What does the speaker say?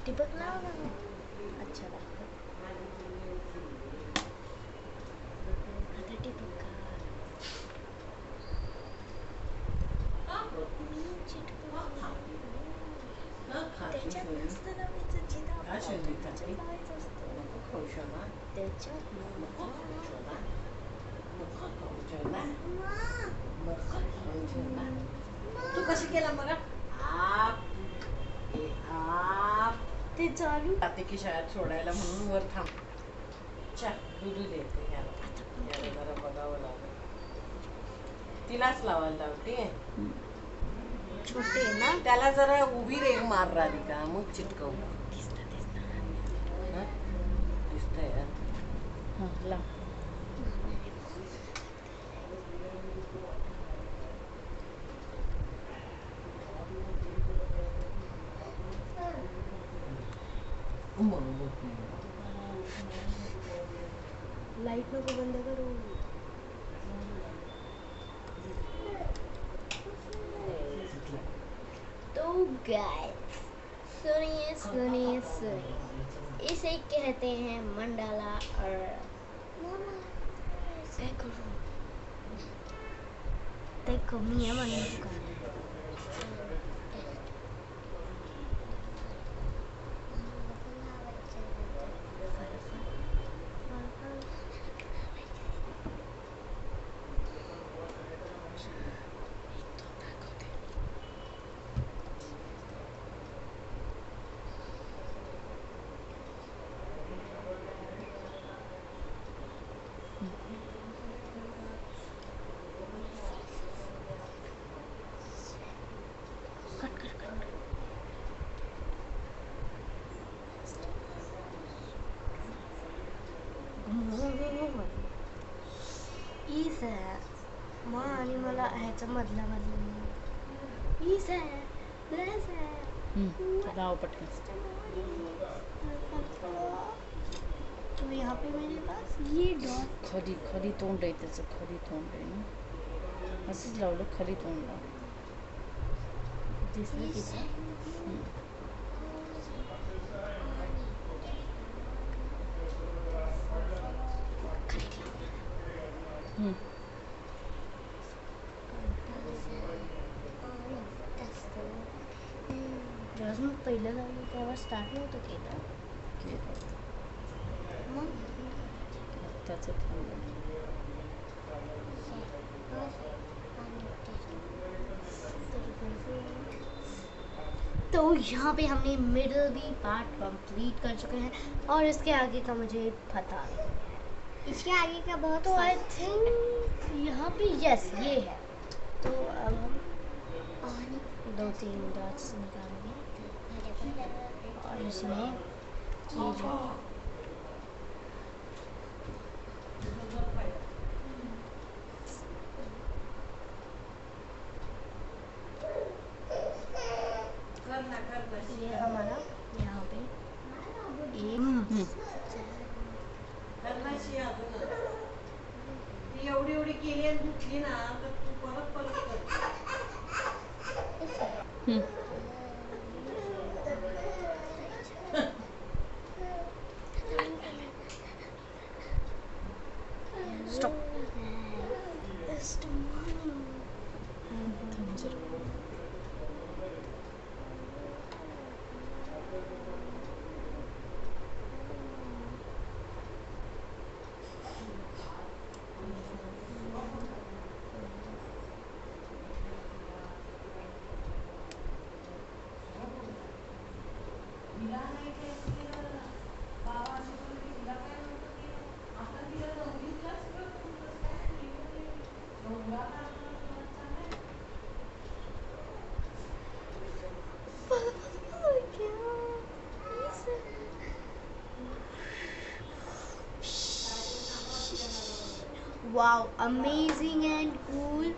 टिपकना अच्छा लगता है। आता टिपका त्याच्यात नसतं लावायचं, जिथं आपण त्याच्यात लावायचं असतं. त्याच्यात तू कशी केला बघा ते चालू जाते की शाळेत सोडायला म्हणून वर थांब. दूध देते याला जरा बघावं लागेल. तिलाच लावायला लावते. छोटे ना त्याला जरा उभी रेग मार राधिका मग चिटकव. दिसतंय हां लाव. लाईट नको बंद करू. तो गाइस सुनिए सुनिए सुनिए, इसे कहते हैं मंडाला और देखो मियाँ वाली दुकान है. ईस आहे मग आणि मला ह्याच्या मधला ईस आहे प्लस आहे. लाओ पटकन. तो यहाँ पे मेरे पास ये डॉट खाली तोंड आहे त्याचं, खाली तोंड आहे ना, असंच लावलं खाली तोंड लाव. दिसलं तिथं. जेव्हा मी पहिलं लावलं तेव्हा स्टार्ट नव्हतं केलं. मग त्याचं थांबलं. तो यहाँ पे हमने मिडल भी पार्ट कंप्लीट कर चुके हैं और इसके आगे का मुझे पता नहीं है. इसके आगे का बहुत तो आई थिंक यहाँ पे यस ये है. तो अब हम 2-3 डॉट्स निकालेंगे और इसमें ये जो ये हमारा यहाँ पे एवढी एवढी केली आणि धुतली ना तर तू परत परत stop. Wow, amazing and cool.